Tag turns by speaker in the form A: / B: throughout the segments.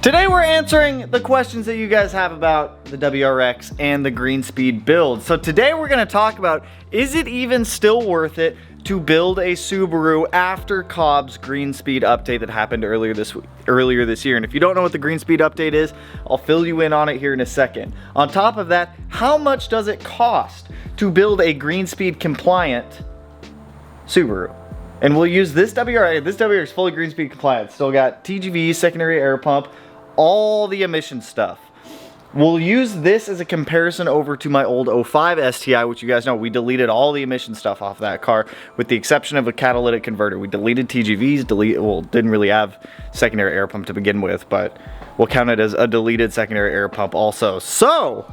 A: Today we're answering the questions that you guys have about the WRX and the Greenspeed build. So today we're going to talk about, is it even still worth it to build a Subaru after Cobb's Greenspeed update that happened earlier this year? And if you don't know what the Greenspeed update is, I'll fill you in on it here in a second. On top of that, how much does it cost to build a Greenspeed compliant Subaru? And we'll use this WRX. This WRX is fully Greenspeed compliant. Still got TGV, secondary air pump, all the emission stuff. We'll use this as a comparison over to my old 05 STI, which you guys know we deleted all the emission stuff off that car with the exception of a catalytic converter. We deleted TGVs, didn't really have secondary air pump to begin with, but we'll count it as a deleted secondary air pump also. So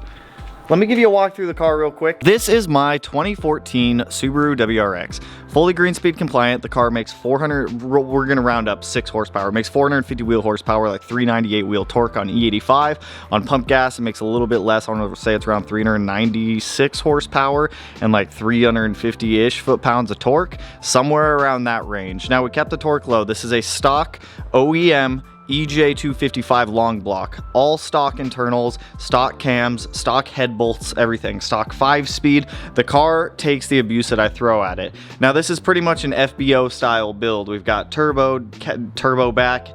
A: let me give you a walk through the car real quick. This is my 2014 Subaru WRX. Fully Greenspeed compliant. The car makes we're gonna round up 6 horsepower. It makes 450 wheel horsepower, like 398 wheel torque on E85. On pump gas, it makes a little bit less. I want to say it's around 396 horsepower and like 350-ish foot-pounds of torque, somewhere around that range. Now we kept the torque low. This is a stock OEM EJ255 long block, all stock internals, stock cams, stock head bolts, everything, stock 5-speed. The car takes the abuse that I throw at it. Now this is pretty much an FBO style build. We've got turbo back,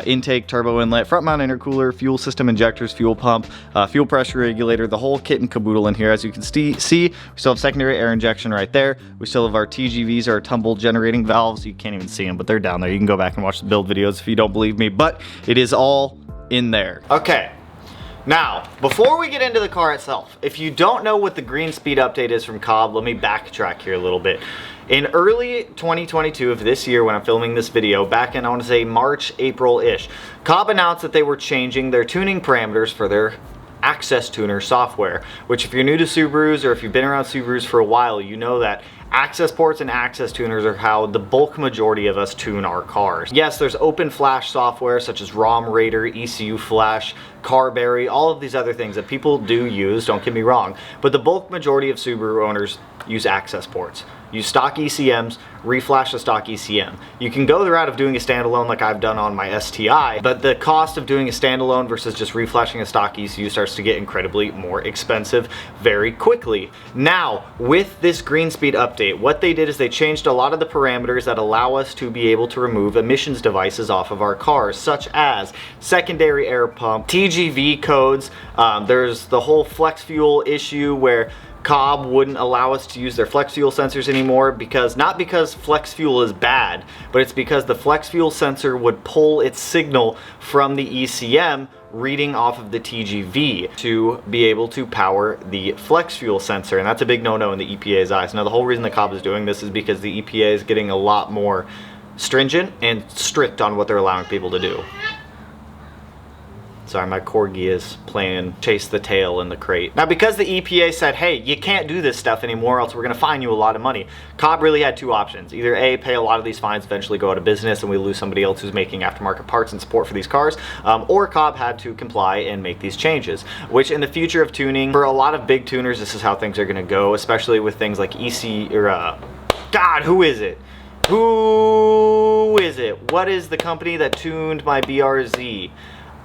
A: intake, turbo inlet, front mount intercooler, fuel system injectors, fuel pump, fuel pressure regulator, the whole kit and caboodle in here. As you can see, we still have secondary air injection right there. We still have our TGVs, our tumble generating valves. You can't even see them, but they're down there. You can go back and watch the build videos if you don't believe me, but it is all in there. Okay, now before we get into the car itself, if you don't know what the Greenspeed update is from Cobb, let me backtrack here a little bit. In early 2022 of this year, when I'm filming this video, back in I want to say March, April-ish, Cobb announced that they were changing their tuning parameters for their Access Tuner software, which if you're new to Subarus or if you've been around Subarus for a while, you know that access ports and access tuners are how the bulk majority of us tune our cars. Yes, there's open flash software such as ROM Raider, ECU Flash, Carberry, all of these other things that people do use, don't get me wrong, but the bulk majority of Subaru owners use access ports. Use stock ECMs, reflash the stock ECM. You can go the route of doing a standalone like I've done on my STI, but the cost of doing a standalone versus just reflashing a stock ECU starts to get incredibly more expensive very quickly. Now, with this Greenspeed update, what they did is they changed a lot of the parameters that allow us to be able to remove emissions devices off of our cars, such as secondary air pump, TGV codes. There's the whole flex fuel issue where Cobb wouldn't allow us to use their flex fuel sensors anymore not because flex fuel is bad, but it's because the flex fuel sensor would pull its signal from the ECM reading off of the TGV to be able to power the flex fuel sensor, and that's a big no-no in the EPA's eyes. Now the whole reason that Cobb is doing this is because the EPA is getting a lot more stringent and strict on what they're allowing people to do. Sorry, my corgi is playing chase the tail in the crate. Now, because the EPA said, hey, you can't do this stuff anymore, else we're gonna fine you a lot of money, Cobb really had 2 options. Either A, pay a lot of these fines, eventually go out of business, and we lose somebody else who's making aftermarket parts and support for these cars, or Cobb had to comply and make these changes, which in the future of tuning, for a lot of big tuners, this is how things are gonna go, especially with things like God, who is it? Who is it? What is the company that tuned my BRZ?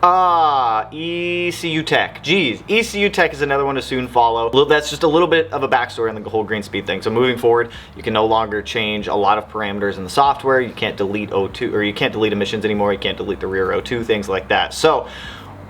A: ECU Tech. Geez, ECU Tech is another one to soon follow. That's just a little bit of a backstory on the whole Greenspeed thing. So moving forward, you can no longer change a lot of parameters in the software. You can't delete O2, or you can't delete emissions anymore. You can't delete the rear O2, things like that. So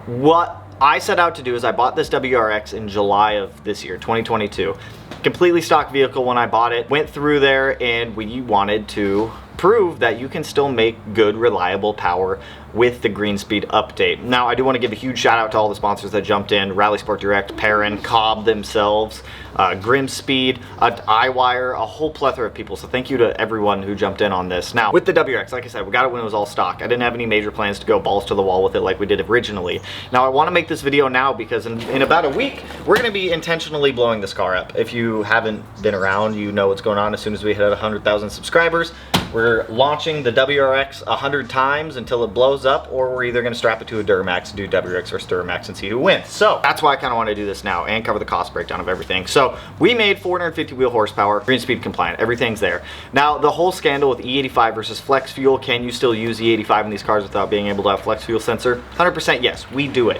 A: what I set out to do is I bought this WRX in July of this year, 2022. Completely stock vehicle when I bought it. Went through there and we wanted to prove that you can still make good, reliable power with the Greenspeed update. Now, I do want to give a huge shout out to all the sponsors that jumped in: Rally Sport Direct, Perrin, Cobb themselves, Grimmspeed, Iwire, a whole plethora of people. So thank you to everyone who jumped in on this. Now, with the WRX, like I said, we got it when it was all stock. I didn't have any major plans to go balls to the wall with it like we did originally. Now, I want to make this video now because in about a week, we're going to be intentionally blowing this car up. If you haven't been around, you know what's going on. As soon as we hit 100,000 subscribers, we're We're launching the WRX 100 times until it blows up, or we're either gonna strap it to a Duramax and do WRX versus Duramax and see who wins. So that's why I kinda wanna do this now and cover the cost breakdown of everything. So we made 450 wheel horsepower, Greenspeed compliant, everything's there. Now the whole scandal with E85 versus flex fuel, can you still use E85 in these cars without being able to have flex fuel sensor? 100% yes, we do it.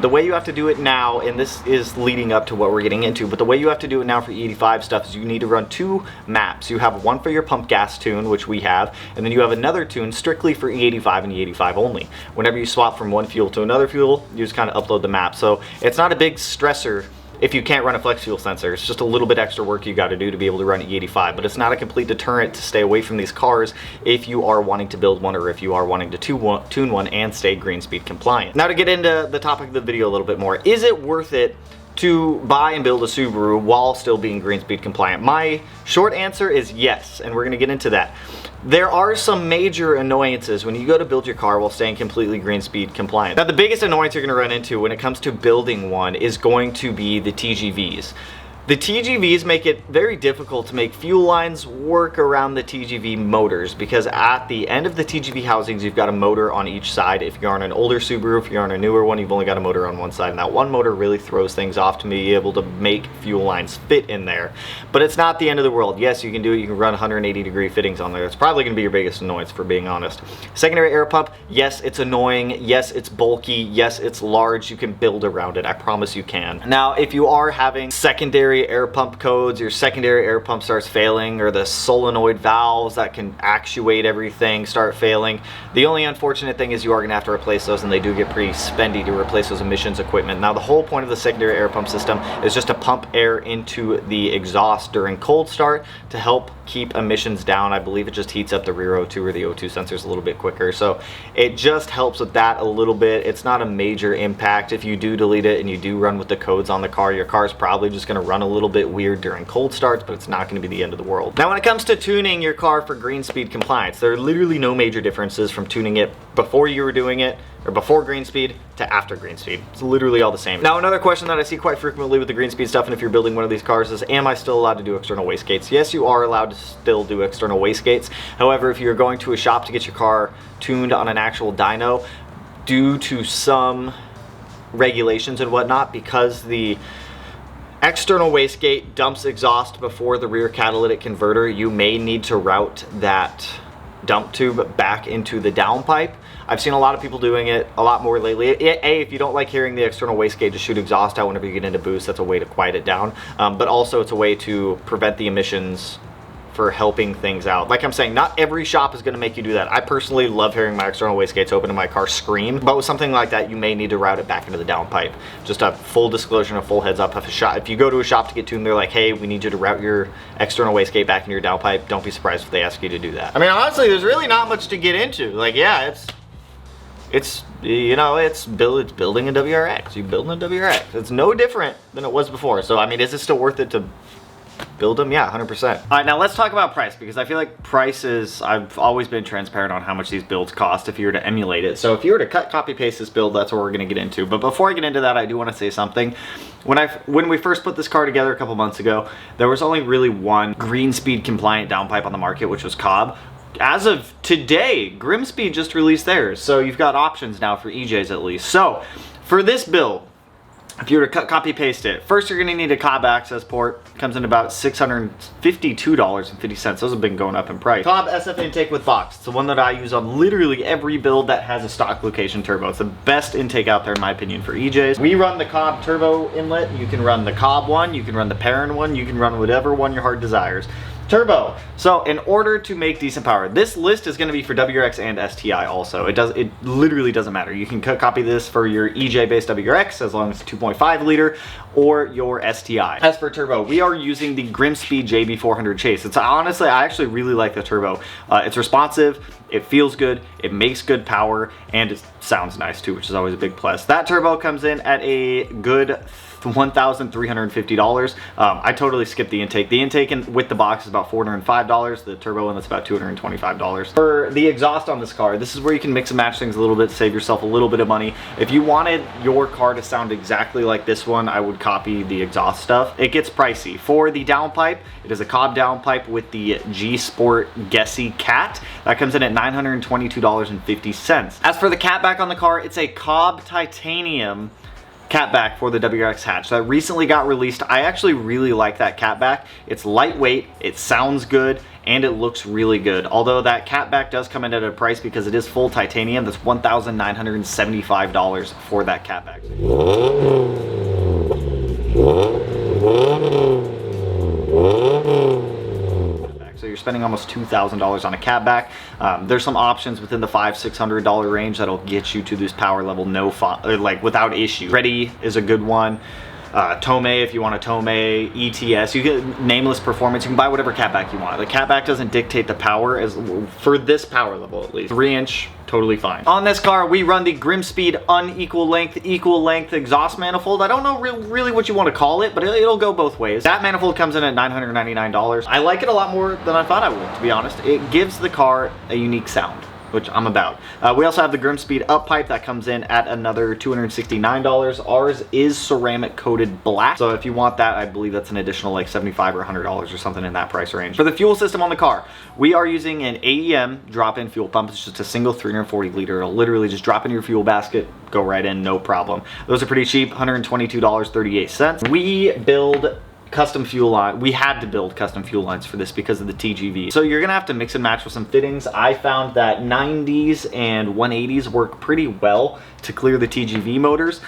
A: The way you have to do it now, and this is leading up to what we're getting into, but the way you have to do it now for E85 stuff is you need to run 2 maps. You have one for your pump gas tune, which we have, and then you have another tune strictly for E85 and E85 only. Whenever you swap from one fuel to another fuel, you just kind of upload the map. So it's not a big stressor if you can't run a flex fuel sensor. It's just a little bit extra work you got to do to be able to run E85, but it's not a complete deterrent to stay away from these cars if you are wanting to build one or if you are wanting to tune one and stay Greenspeed compliant. Now to get into the topic of the video a little bit more, is it worth it to buy and build a Subaru while still being Greenspeed compliant? My short answer is yes, and we're going to get into that. There are some major annoyances when you go to build your car while staying completely Greenspeed compliant. Now the biggest annoyance you're going to run into when it comes to building one is going to be the TGVs. The TGVs make it very difficult to make fuel lines work around the TGV motors, because at the end of the TGV housings you've got a motor on each side. If you're on an older Subaru, if you're on a newer one, you've only got a motor on one side, and that one motor really throws things off to be able to make fuel lines fit in there. But it's not the end of the world. Yes, you can do it. You can run 180-degree fittings on there. It's probably going to be your biggest annoyance, for being honest. Secondary air pump, yes, it's annoying. Yes, it's bulky. Yes, it's large. You can build around it. I promise you can. Now, if you are having secondary air pump codes, your secondary air pump starts failing, or the solenoid valves that can actuate everything start failing, the only unfortunate thing is you are going to have to replace those, and they do get pretty spendy to replace those emissions equipment. Now the whole point of the secondary air pump system is just to pump air into the exhaust during cold start to help keep emissions down. I believe it just heats up the rear O2 or the O2 sensors a little bit quicker, so it just helps with that a little bit. It's not a major impact. If you do delete it and you do run with the codes on the car, your car is probably just going to run a little bit weird during cold starts, but it's not going to be the end of the world. Now when it comes to tuning your car for Greenspeed compliance, there are literally no major differences from tuning it before you were doing it, or before Greenspeed to after Greenspeed. It's literally all the same. Now another question that I see quite frequently with the Greenspeed stuff, and if you're building one of these cars, is am I still allowed to do external wastegates? Yes, you are allowed to still do external wastegates. However, if you're going to a shop to get your car tuned on an actual dyno, due to some regulations and whatnot, because the external wastegate dumps exhaust before the rear catalytic converter, you may need to route that dump tube back into the downpipe. I've seen a lot of people doing it a lot more lately. If you don't like hearing the external wastegate just shoot exhaust out whenever you get into boost, that's a way to quiet it down. But also it's a way to prevent the emissions for helping things out. Like I'm saying, not every shop is going to make you do that. I personally love hearing my external wastegates open and my car scream, but with something like that, you may need to route it back into the downpipe. Just a full disclosure and a full heads up. If you go to a shop to get tuned, they're like, hey, we need you to route your external wastegate back into your downpipe, don't be surprised if they ask you to do that. I mean, honestly, there's really not much to get into. Like, yeah, it's you know, it's building a WRX. You're building a WRX. It's no different than it was before. So, I mean, is it still worth it to build them? Yeah, 100%. All right, now let's talk about price, because I feel like prices, I've always been transparent on how much these builds cost if you were to emulate it. So if you were to cut, copy, paste this build, that's what we're gonna get into. But before I get into that, I do wanna say something. When we first put this car together a couple months ago, there was only really one Greenspeed compliant downpipe on the market, which was Cobb. As of today, Grimmspeed just released theirs. So you've got options now for EJs at least. So for this build, if you were to cut, copy, paste it, first you're going to need a Cobb access port. Comes in about $652.50. Those have been going up in price. Cobb SF intake with box. It's the one that I use on literally every build that has a stock location turbo. It's the best intake out there in my opinion for EJs. We run the Cobb turbo inlet. You can run the Cobb one. You can run the Perrin one. You can run whatever one your heart desires. Turbo. So in order to make decent power, this list is going to be for WRX and STI also. It literally doesn't matter. You can copy this for your EJ based WRX as long as it's 2.5 liter, or your STI. As for turbo, we are using the Grimmspeed JB400 chase. It's honestly, I actually really like the turbo. It's responsive, it feels good, it makes good power, and it sounds nice too, which is always a big plus. That turbo comes in at a good $1,350. I totally skipped the intake. The intake with the box is about $405. The turbo inlet's about $225. For the exhaust on this car, this is where you can mix and match things a little bit, save yourself a little bit of money. If you wanted your car to sound exactly like this one, I would copy the exhaust stuff. It gets pricey. For the downpipe, it is a Cobb downpipe with the G Sport Gessie Cat. That comes in at $922.50. As for the catback on the car, it's a Cobb titanium catback for the WRX hatch that recently got released. I actually really like that catback. It's lightweight, it sounds good, and it looks really good. Although that catback does come in at a price because it is full titanium. That's $1,975 for that catback. So you're spending almost $2,000 on a catback. There's some options within the $500–600 range that'll get you to this power level like without issue. Ready is a good one. Tomei, if you want a Tomei, ETS, you get nameless performance. You can buy whatever catback you want. The catback doesn't dictate the power, as for this power level at least. 3-inch, totally fine. On this car, we run the Grimmspeed unequal length, equal length exhaust manifold. I don't know really what you want to call it, but it'll go both ways. That manifold comes in at $999. I like it a lot more than I thought I would, to be honest. It gives the car a unique sound, which I'm about. We also have the Grimmspeed Up pipe that comes in at another $269. Ours is ceramic coated black, so if you want that, I believe that's an additional like $75 or $100 or something in that price range. For the fuel system on the car, we are using an AEM drop-in fuel pump. It's just a single 340 liter. It'll literally just drop in your fuel basket, go right in, no problem. Those are pretty cheap, $122.38. We build custom fuel line. We had to build custom fuel lines for this because of the TGV. So you're gonna have to mix and match with some fittings. I found that 90s and 180s work pretty well to clear the TGV motors.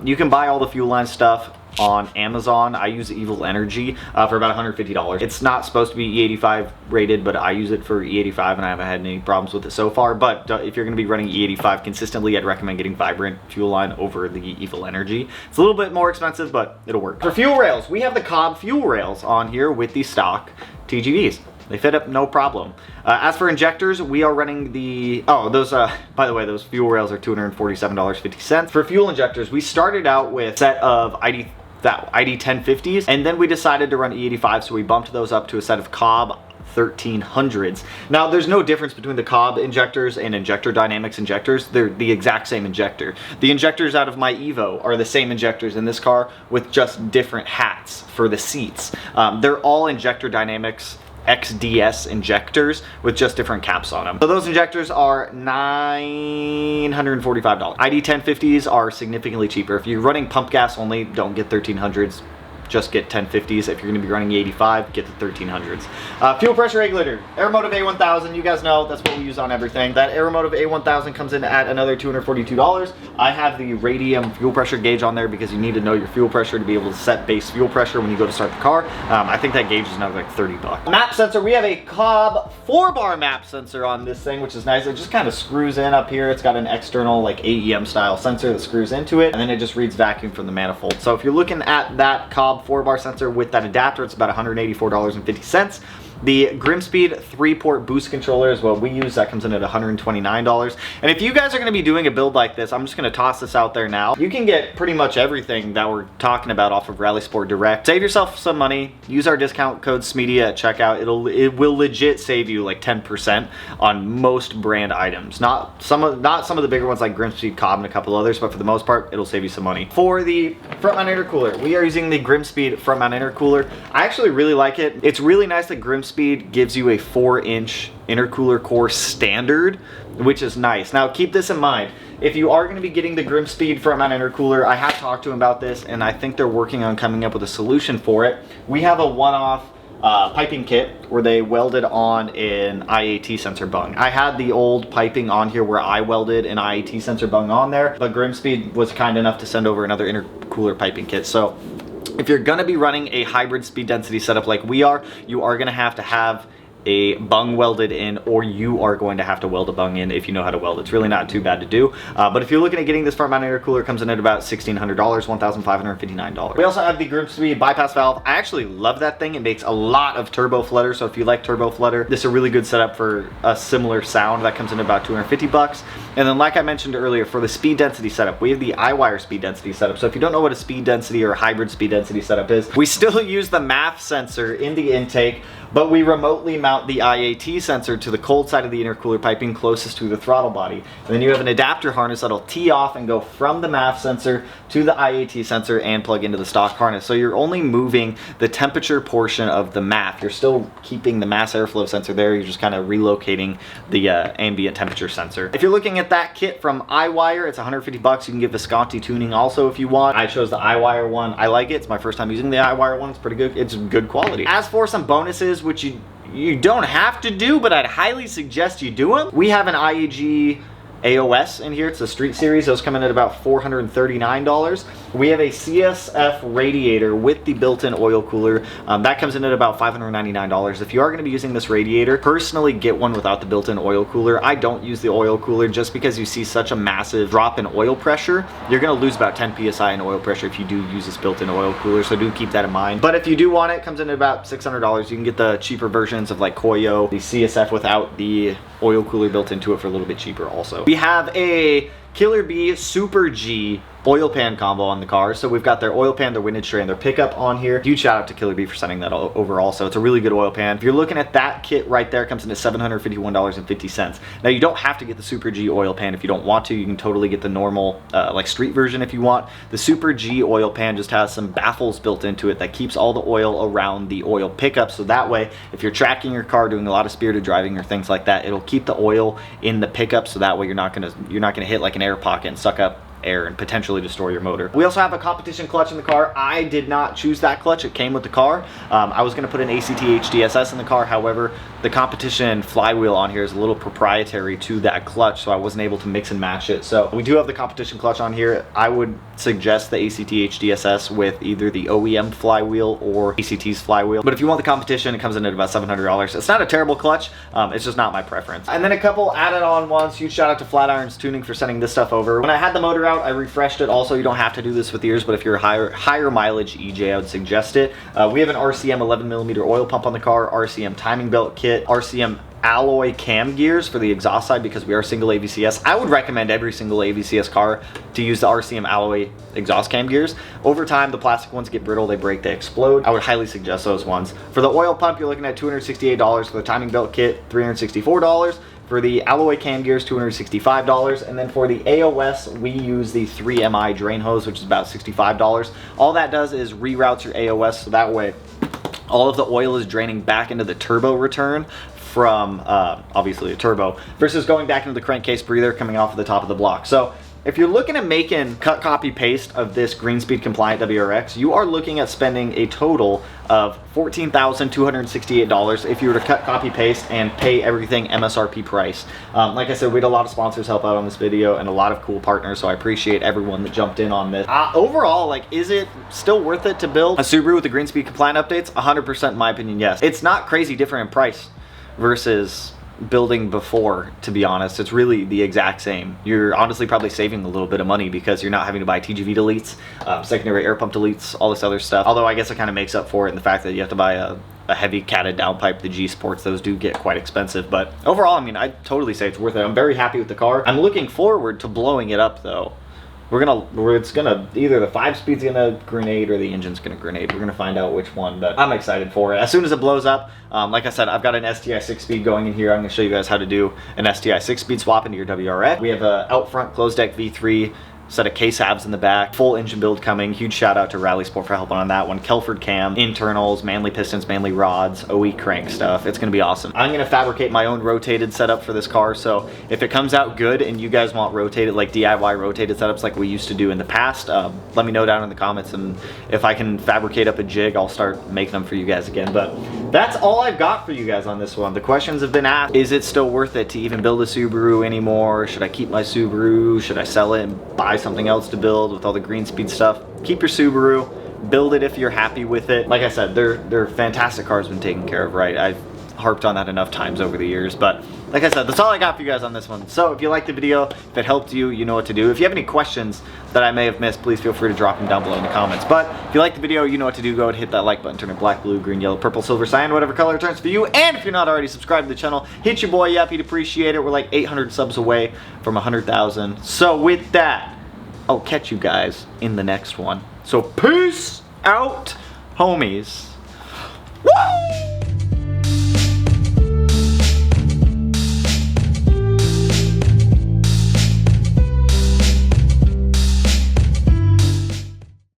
A: You can buy all the fuel line stuff on Amazon. I use Evil Energy for about $150. It's not supposed to be E85 rated, but I use it for E85 and I haven't had any problems with it so far. But if you're going to be running E85 consistently, I'd recommend getting Vibrant fuel line over the Evil Energy. It's a little bit more expensive, but it'll work. For fuel rails, we have the Cobb fuel rails on here with the stock TGVs. They fit up no problem. As for injectors, we are running the, by the way, those fuel rails are $247.50. For fuel injectors, we started out with a set of ID1050s, and then we decided to run E85, so we bumped those up to a set of Cobb 1300s. Now, there's no difference between the Cobb injectors and Injector Dynamics injectors. They're the exact same injector. The injectors out of my Evo are the same injectors in this car with just different hats for the seats. They're all Injector Dynamics XDS injectors with just different caps on them. So those injectors are $945. ID1050s are significantly cheaper. If you're running pump gas only, don't get 1300s. Just get 1050s. If you're going to be running E85, get the 1300s. Fuel pressure regulator, Aeromotive A1000. You guys know that's what we use on everything. That Aeromotive A1000 comes in at another $242. I have the Radium fuel pressure gauge on there because you need to know your fuel pressure to be able to set base fuel pressure when you go to start the car. I think that gauge is now like $30. Map sensor, we have a Cobb 4-bar map sensor on this thing, which is nice. It just kind of screws in up here. It's got an external like AEM style sensor that screws into it, and then it just reads vacuum from the manifold. So if you're looking at that Cobb 4-bar sensor with that adapter, it's about $184.50. The Grimmspeed 3-port boost controller is what we use. That comes in at $129. And if you guys are going to be doing a build like this, I'm just going to toss this out there now. You can get pretty much everything that we're talking about off of Rally Sport Direct. Save yourself some money. Use our discount code Smeedia at checkout. It will legit save you like 10% on most brand items. Not some of the bigger ones like Grimmspeed, Cobb, and a couple others, but for the most part, it'll save you some money. For the front mount intercooler, we are using the Grimmspeed front mount intercooler. I actually really like it. It's really nice that Grimmspeed gives you a 4-inch intercooler core standard, which is nice. Now keep this in mind. If you are going to be getting the Grimmspeed front mount intercooler, I have talked to them about this and I think they're working on coming up with a solution for it. We have a one-off piping kit where they welded on an IAT sensor bung. I had the old piping on here where I welded an IAT sensor bung on there, but Grimmspeed was kind enough to send over another intercooler piping kit. So if you're going to be running a hybrid speed density setup like we are, you are going to have a bung welded in, or you are going to have to weld a bung in if you know how to weld. It's really not too bad to do. But if you're looking at getting this front mounted intercooler, it comes in at about $1,600, $1,559. We also have the Grimmspeed bypass valve. I actually love that thing. It makes a lot of turbo flutter. So if you like turbo flutter, this is a really good setup for a similar sound. That comes in at about $250. And then, like I mentioned earlier, for the speed density setup, we have the Iwire speed density setup. So if you don't know what a speed density or a hybrid speed density setup is, we still use the MAF sensor in the intake, but we remotely mount the IAT sensor to the cold side of the intercooler piping closest to the throttle body. And then you have an adapter harness that'll tee off and go from the MAF sensor to the IAT sensor and plug into the stock harness. So you're only moving the temperature portion of the MAF. You're still keeping the mass airflow sensor there. You're just kind of relocating the ambient temperature sensor. If you're looking at that kit from Iwire, it's $150. You can get Visconti tuning also if you want. I chose the Iwire one. I like it. It's my first time using the Iwire one. It's pretty good. It's good quality. As for some bonuses, which you don't have to do, but I'd highly suggest you do them. We have an IAG AOS in here. It's a street series. Those come in at about $439. We have a CSF Radiator with the built-in oil cooler. That comes in at about $599. If you are going to be using this radiator, personally get one without the built-in oil cooler. I don't use the oil cooler just because you see such a massive drop in oil pressure. You're going to lose about 10 psi in oil pressure if you do use this built-in oil cooler, so do keep that in mind. But if you do want it, it comes in at about $600. You can get the cheaper versions of like Koyo, the CSF without the oil cooler built into it for a little bit cheaper also. We have a Killer Bee Super G oil pan combo on the car. So we've got their oil pan, their windage tray, and their pickup on here. Huge shout out to Killer Bee for sending that over also. It's a really good oil pan. If you're looking at that kit right there, it comes in at $751.50. Now you don't have to get the Super G oil pan if you don't want to. You can totally get the normal like street version if you want. The Super G oil pan just has some baffles built into it that keeps all the oil around the oil pickup. So that way, if you're tracking your car, doing a lot of spirited driving or things like that, it'll keep the oil in the pickup. So that way you're not gonna hit like an air pocket and suck up air and potentially destroy your motor. We also have a competition clutch in the car. I did not choose that clutch. It came with the car. I was going to put an ACT HDSS in the car. However, the competition flywheel on here is a little proprietary to that clutch, so I wasn't able to mix and match it. So we do have the competition clutch on here. I would suggest the ACT HDSS with either the OEM flywheel or ACT's flywheel. But if you want the competition, it comes in at about $700. It's not a terrible clutch. It's just not my preference. And then a couple added on ones. Huge shout out to Flatirons Tuning for sending this stuff over. When I had the motor out, I refreshed it. Also, you don't have to do this with yours, but if you're a higher mileage EJ, I would suggest it. We have an RCM 11mm oil pump on the car, RCM timing belt kit, RCM alloy cam gears for the exhaust side because we are single AVCS. I would recommend every single AVCS car to use the RCM alloy exhaust cam gears. Over time, the plastic ones get brittle, they break, they explode. I would highly suggest those ones. For the oil pump, you're looking at $268. For the timing belt kit, $364. For the alloy cam gears, $265. And then for the AOS, we use the 3MI drain hose, which is about $65. All that does is reroutes your AOS, so that way all of the oil is draining back into the turbo return from obviously a turbo versus going back into the crankcase breather coming off of the top of the block. So if you're looking at making cut, copy, paste of this Grimmspeed compliant WRX, you are looking at spending a total of $14,268 if you were to cut, copy, paste and pay everything MSRP price. Like I said, we had a lot of sponsors help out on this video and a lot of cool partners, so I appreciate everyone that jumped in on this. Overall, like, is it still worth it to build a Subaru with the Grimmspeed compliant updates? 100% in my opinion, yes. It's not crazy different in price versus building before, to be honest. It's really the exact same. You're honestly probably saving a little bit of money because you're not having to buy TGV deletes, secondary air pump deletes, all this other stuff. Although I guess it kind of makes up for it in the fact that you have to buy a heavy catted downpipe, the G Sports. Those do get quite expensive, but overall, I mean, I'd totally say it's worth it. I'm very happy with the car. I'm looking forward to blowing it up though. It's gonna, either the 5-speed's gonna grenade or the engine's gonna grenade. We're gonna find out which one, but I'm excited for it. As soon as it blows up, like I said, I've got an STI 6-speed going in here. I'm gonna show you guys how to do an STI 6-speed swap into your WRX. We have a out front closed deck V3, set of K-Sabs in the back, full engine build coming. Huge shout out to Rally Sport for helping on that one. Kelford cam, internals, Manly pistons, Manly rods, OE crank stuff. It's gonna be awesome. I'm gonna fabricate my own rotated setup for this car, so if it comes out good and you guys want rotated, like DIY rotated setups like we used to do in the past, let me know down in the comments, and if I can fabricate up a jig, I'll start making them for you guys again. But that's all I've got for you guys on this one. The questions have been asked. Is it still worth it to even build a Subaru anymore? Should I keep my Subaru? Should I sell it and buy something else to build with all the Greenspeed stuff? Keep your Subaru, build it if you're happy with it. Like I said, they're fantastic cars when taken care of right. I've harped on that enough times over the years. But like I said, that's all I got for you guys on this one. So if you liked the video, if it helped you, you know what to do. If you have any questions that I may have missed, please feel free to drop them down below in the comments. But if you liked the video, you know what to do. Go ahead and hit that like button, turn it black, blue, green, yellow, purple, silver, cyan, whatever color it turns for you. And if you're not already subscribed to the channel, hit your boy up. He'd appreciate it. We're like 800 subs away from 100,000. So with that, I'll catch you guys in the next one. So peace out, homies.